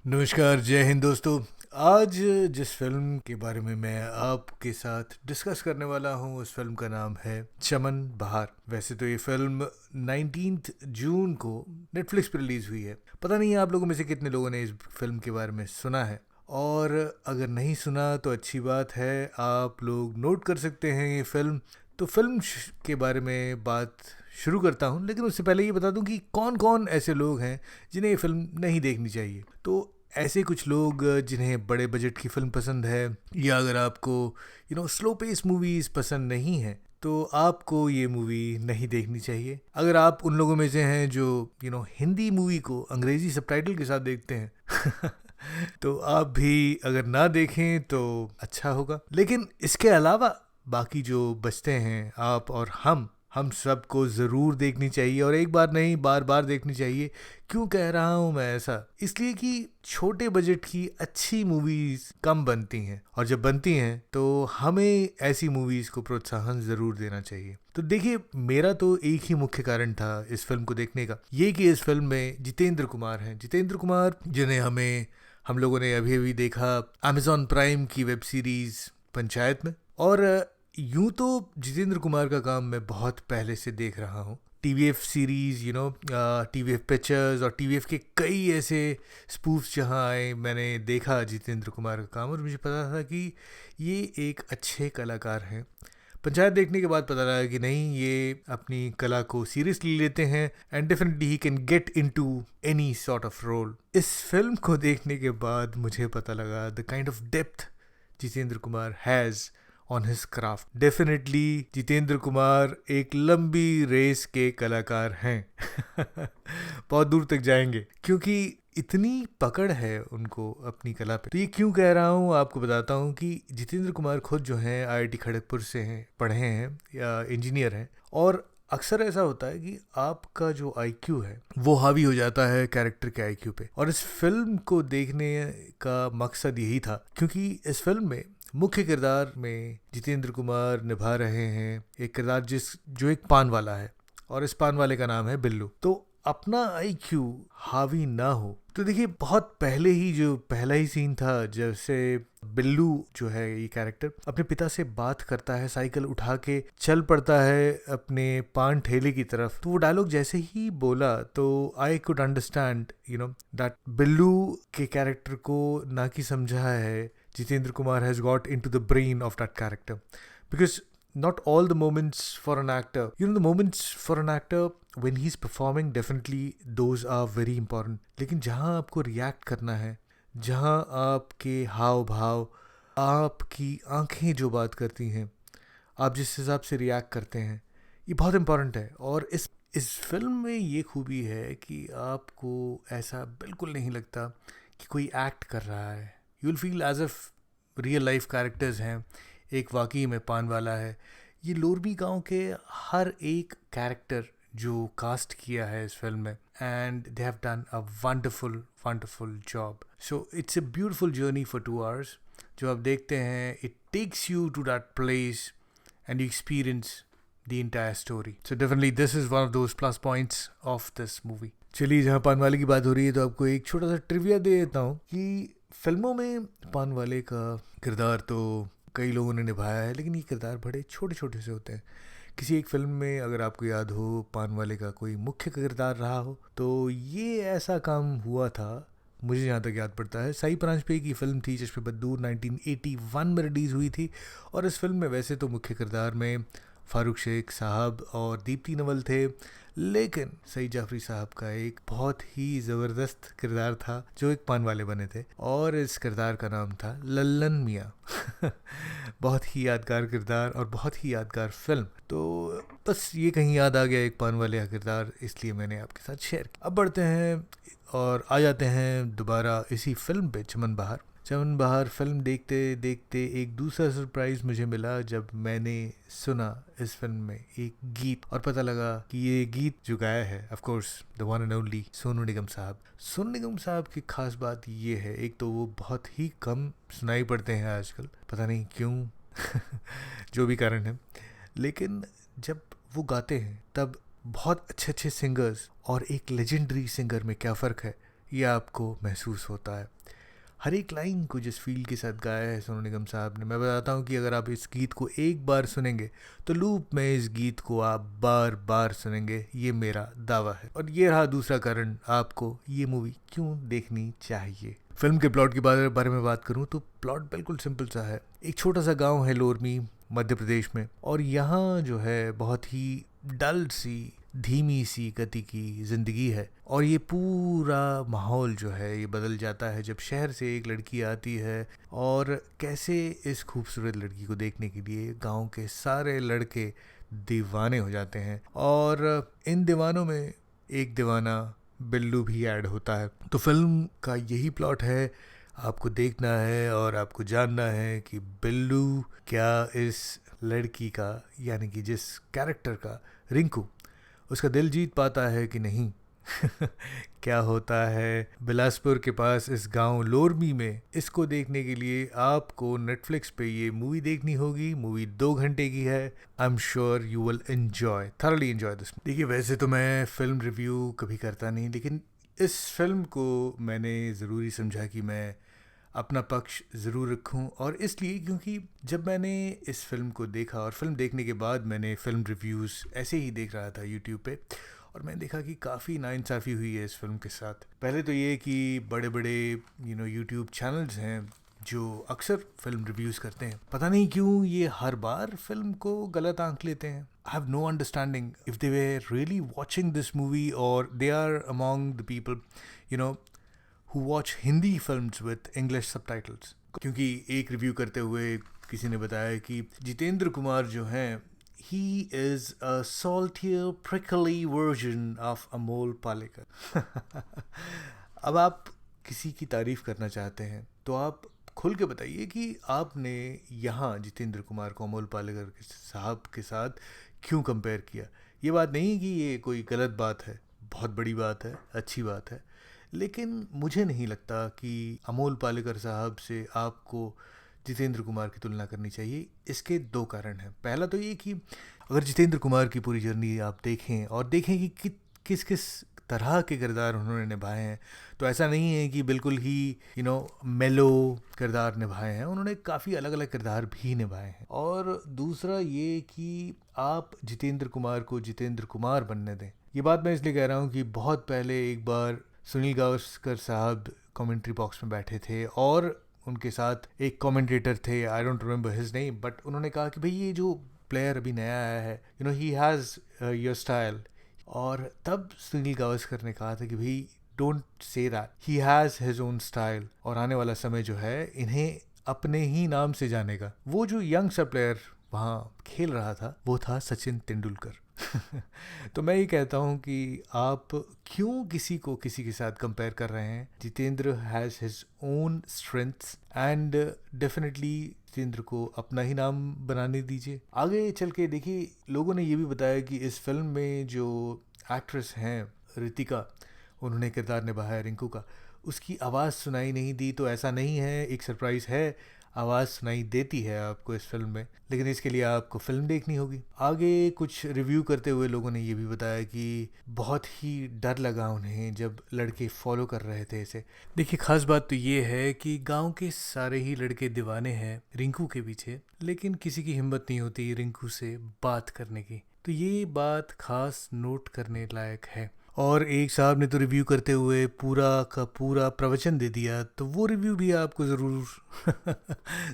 नमस्कार, जय हिंद दोस्तों। आज जिस फिल्म के बारे में मैं आपके साथ डिस्कस करने वाला हूँ उस फिल्म का नाम है चमन बहार। वैसे तो ये फिल्म 19 जून को नेटफ्लिक्स पर रिलीज हुई है। पता नहीं आप लोगों में से कितने लोगों ने इस फिल्म के बारे में सुना है, और अगर नहीं सुना तो अच्छी बात है, आप लोग नोट कर सकते हैं ये फिल्म। तो फिल्म के बारे में बात शुरू करता हूँ, लेकिन उससे पहले ये बता दूं कि कौन कौन ऐसे लोग हैं जिन्हें ये फिल्म नहीं देखनी चाहिए। तो ऐसे कुछ लोग जिन्हें बड़े बजट की फिल्म पसंद है, या अगर आपको स्लो पेस मूवीज पसंद नहीं है तो आपको ये मूवी नहीं देखनी चाहिए। अगर आप उन लोगों में से हैं जो हिंदी मूवी को अंग्रेजी सबटाइटल के साथ देखते हैं तो आप भी अगर ना देखें तो अच्छा होगा। लेकिन इसके अलावा बाकी जो बचते हैं, आप और हम सबको ज़रूर देखनी चाहिए, और एक बार नहीं बार बार देखनी चाहिए। क्यों कह रहा हूँ मैं ऐसा? इसलिए कि छोटे बजट की अच्छी मूवीज़ कम बनती हैं, और जब बनती हैं तो हमें ऐसी मूवीज़ को प्रोत्साहन ज़रूर देना चाहिए। तो देखिए, मेरा तो एक ही मुख्य कारण था इस फिल्म को देखने का, ये कि इस फिल्म में जितेंद्र कुमार हैं। जितेंद्र कुमार जिन्हें हम लोगों ने अभी अभी देखा अमेजॉन प्राइम की वेब सीरीज़ पंचायत में। और यूं तो जितेंद्र कुमार का काम मैं बहुत पहले से देख रहा हूँ। टीवीएफ सीरीज़, टीवीएफ पिक्चर्स और टीवीएफ के कई ऐसे स्पूफ्स जहाँ आए, मैंने देखा जितेंद्र कुमार का काम, और मुझे पता था कि ये एक अच्छे कलाकार हैं। पंचायत देखने के बाद पता लगा कि नहीं, ये अपनी कला को सीरियसली लेते हैं, and definitely he can get into any sort of role. इस फिल्म को देखने के बाद मुझे पता लगा the kind of depth Jitendra Kumar has on his craft. Definitely Jitendra Kumar एक लंबी रेस के कलाकार हैं बहुत दूर तक जाएंगे, क्योंकि इतनी पकड़ है उनको अपनी कला पे। तो ये क्यों कह रहा हूँ आपको बताता हूँ कि जितेंद्र कुमार खुद जो हैं आईआईटी खड़गपुर से हैं, पढ़े हैं या इंजीनियर हैं। और अक्सर ऐसा होता है कि आपका जो आईक्यू है वो हावी हो जाता है कैरेक्टर के आईक्यू पे, और इस फिल्म को देखने का मकसद यही था, क्योंकि इस फिल्म में मुख्य किरदार में जितेंद्र कुमार निभा रहे हैं एक किरदार जो एक पान वाला है, और इस पान वाले का नाम है बिल्लू। तो अपना आईक्यू हावी ना हो, तो देखिए बहुत पहले ही जो पहला ही सीन था, जैसे बिल्लू जो है ये कैरेक्टर अपने पिता से बात करता है, साइकिल उठा के चल पड़ता है अपने पान ठेले की तरफ। तो वो डायलॉग जैसे ही बोला तो I could understand that Billu के कैरेक्टर को ना कि समझा है, Jitendra Kumar has got into the brain of that character. Because not all the moments for an actor, the moments for an actor when he's performing, definitely those are very important. लेकिन जहाँ आपको react करना है, जहाँ आपके हाव भाव, आपकी आंखें जो बात करती हैं, आप जिस हिसाब से रिएक्ट करते हैं, ये बहुत इम्पोर्टेंट है। और इस फिल्म में ये खूबी है कि आपको ऐसा बिल्कुल नहीं लगता कि कोई एक्ट कर रहा है। You will feel as if real life characters हैं। एक वाकई में पान वाला है। ये लोरबी गांव के हर एक कैरेक्टर जो कास्ट किया है इस फिल्म में, and they have done a wonderful wonderful job. So it's a beautiful journey for 2 hours जो आप देखते हैं। It takes you to that place and you experience the entire story. So definitely this is one of those plus points of this movie. चलिए, जहाँ पान वाले की बात हो रही है तो आपको एक छोटा सा ट्रिविया दे देता हूँ कि फिल्मों में पान वाले का किरदार तो कई लोगों ने निभाया है, लेकिन ये किरदार बड़े छोटे छोटे से होते हैं। किसी एक फिल्म में अगर आपको याद हो पान वाले का कोई मुख्य किरदार रहा हो, तो ये ऐसा काम हुआ था, मुझे जहाँ तक याद पड़ता है, साई परांजपे की फिल्म थी चश्मे बद्दूर, 1981 में रिलीज़ हुई थी। और इस फिल्म में वैसे तो मुख्य किरदार में फारूक शेख साहब और दीप्ति नवल थे, लेकिन सईद जाफरी साहब का एक बहुत ही ज़बरदस्त किरदार था जो एक पान वाले बने थे, और इस किरदार का नाम था लल्लन मियाँ बहुत ही यादगार किरदार और बहुत ही यादगार फिल्म। तो बस ये कहीं याद आ गया एक पान वाले का किरदार, इसलिए मैंने आपके साथ शेयर किया। अब बढ़ते हैं और आ जाते हैं दोबारा इसी फिल्म पे, चमन बहार। चमन बहार फिल्म देखते देखते एक दूसरा सरप्राइज़ मुझे मिला जब मैंने सुना इस फिल्म में एक गीत, और पता लगा कि ये गीत जो गाया है of course the one and only Sonu Nigam साहब। सोनू निगम साहब की खास बात ये है, एक तो वो बहुत ही कम सुनाई पड़ते हैं आजकल, पता नहीं क्यों जो भी कारण है, लेकिन जब वो गाते हैं तब बहुत अच्छे अच्छे सिंगर्स और एक लेजेंडरी सिंगर में क्या फ़र्क है ये आपको महसूस होता है। हर एक लाइन को जिस फील के साथ गाया है सोनू निगम साहब ने, मैं बताता हूँ कि अगर आप इस गीत को एक बार सुनेंगे तो लूप में इस गीत को आप बार बार सुनेंगे, ये मेरा दावा है। और ये रहा दूसरा कारण आपको ये मूवी क्यों देखनी चाहिए। फिल्म के प्लॉट के बारे में बात करूँ तो प्लॉट बिल्कुल सिंपल सा है। एक छोटा सा गांव है लोरमी, मध्य प्रदेश में, और यहाँ जो है बहुत ही डल सी, धीमी सी गति की ज़िंदगी है। और ये पूरा माहौल जो है ये बदल जाता है जब शहर से एक लड़की आती है, और कैसे इस खूबसूरत लड़की को देखने के लिए गांव के सारे लड़के दीवाने हो जाते हैं, और इन दीवानों में एक दीवाना बिल्लू भी ऐड होता है। तो फिल्म का यही प्लॉट है, आपको देखना है और आपको जानना है कि बिल्लू क्या इस लड़की का, यानी कि जिस कैरेक्टर का, रिंकू, उसका दिल जीत पाता है कि नहीं। क्या होता है बिलासपुर के पास इस गांव लोरमी में, इसको देखने के लिए आपको नेटफ्लिक्स पे ये मूवी देखनी होगी। मूवी 2 घंटे की है। I am sure you will enjoy, thoroughly enjoy this. देखिए, वैसे तो मैं फिल्म रिव्यू कभी करता नहीं, लेकिन इस फिल्म को मैंने ज़रूरी समझा कि मैं अपना पक्ष ज़रूर रखूं, और इसलिए क्योंकि जब मैंने इस फिल्म को देखा, और फिल्म देखने के बाद मैंने फिल्म रिव्यूज़ ऐसे ही देख रहा था यूट्यूब पे, और मैंने देखा कि काफ़ी नाइंसाफ़ी हुई है इस फिल्म के साथ। पहले तो ये कि बड़े बड़े यूट्यूब चैनल्स हैं जो अक्सर फिल्म रिव्यूज़ करते हैं, पता नहीं क्यों ये हर बार फिल्म को गलत आंक लेते हैं। I have no understanding if they were really watching this movie, और they are among the people who watch Hindi films with English subtitles. क्योंकि एक रिव्यू करते हुए किसी ने बताया कि जितेंद्र कुमार जो हैं, he is a saltier prickly version of Amol Palekar. अब आप किसी की तारीफ करना चाहते हैं तो आप खुल के बताइए कि आपने यहाँ जितेंद्र कुमार को अमोल पालेकर साहब के साथ क्यों कंपेयर किया। ये बात नहीं कि ये कोई गलत बात है, बहुत बड़ी बात है, अच्छी बात है, लेकिन मुझे नहीं लगता कि अमोल पालेकर साहब से आपको जितेंद्र कुमार की तुलना करनी चाहिए। इसके 2 कारण हैं। पहला तो ये कि अगर जितेंद्र कुमार की पूरी जर्नी आप देखें और देखें कि किस किस तरह के किरदार उन्होंने निभाए हैं, तो ऐसा नहीं है कि बिल्कुल ही मेलो किरदार निभाए हैं। उन्होंने काफ़ी अलग अलग किरदार भी निभाए हैं। और दूसरा ये कि आप जितेंद्र कुमार को जितेंद्र कुमार बनने दें। ये बात मैं इसलिए कह रहा हूँ कि बहुत पहले एक बार सुनील गावस्कर साहब कमेंट्री बॉक्स में बैठे थे, और उनके साथ एक कमेंटेटर थे, I don't remember his name, but उन्होंने कहा कि भाई ये जो प्लेयर अभी नया आया है, ही हैज़ योर स्टाइल। और तब सुनील गावस्कर ने कहा था कि भाई don't say that, he has his own style, और आने वाला समय जो है इन्हें अपने ही नाम से जानेगा। वो जो यंग सा प्लेयर वहाँ खेल रहा था वो था सचिन तेंदुलकर। तो मैं ये कहता हूँ कि आप क्यों किसी को किसी के साथ कंपेयर कर रहे हैं। Jitendra has his own strengths, and definitely Jitendra को अपना ही नाम बनाने दीजिए। आगे चल के देखिए, लोगों ने ये भी बताया कि इस फिल्म में जो एक्ट्रेस हैं रितिका, उन्होंने किरदार निभाया है रिंकू का, उसकी आवाज़ सुनाई नहीं दी। तो ऐसा नहीं है, एक सरप्राइज़ है, आवाज़ सुनाई देती है आपको इस फिल्म में, लेकिन इसके लिए आपको फिल्म देखनी होगी। आगे कुछ रिव्यू करते हुए लोगों ने ये भी बताया कि बहुत ही डर लगा उन्हें जब लड़के फॉलो कर रहे थे इसे। देखिए, ख़ास बात तो ये है कि गांव के सारे ही लड़के दीवाने हैं रिंकू के पीछे, लेकिन किसी की हिम्मत नहीं होती रिंकू से बात करने की। तो ये बात ख़ास नोट करने लायक है। और एक साहब ने तो रिव्यू करते हुए पूरा का पूरा प्रवचन दे दिया, तो वो रिव्यू भी आपको ज़रूर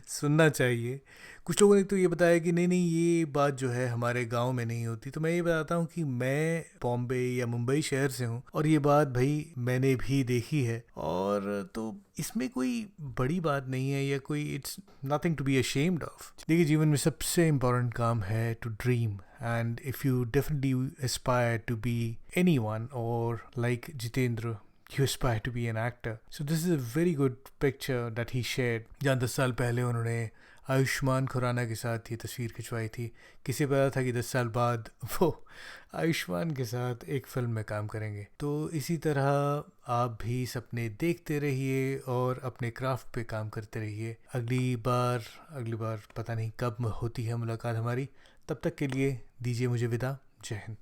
सुनना चाहिए। कुछ लोगों ने तो ये बताया कि नहीं नहीं, ये बात जो है हमारे गांव में नहीं होती। तो मैं ये बताता हूँ कि मैं बॉम्बे या मुंबई शहर से हूँ, और ये बात भाई मैंने भी देखी है, और तो इसमें कोई बड़ी बात नहीं है, या कोई it's nothing to be ashamed of. देखिए, जीवन में सबसे इम्पोर्टेंट काम है to dream, and if you definitely aspire to be anyone, or like Jitendra, you aspire to be an actor. So this is a very good picture that he shared, जहाँ 10 साल पहले उन्होंने आयुष्मान खुराना के साथ ये तस्वीर खिंचवाई थी। किसे पता था कि 10 साल बाद वो आयुष्मान के साथ एक फिल्म में काम करेंगे। तो इसी तरह आप भी सपने देखते रहिए और अपने क्राफ्ट पे काम करते रहिए। अगली बार पता नहीं कब होती है मुलाकात हमारी। तब तक के लिए दीजिए मुझे विदा। जय हिंद।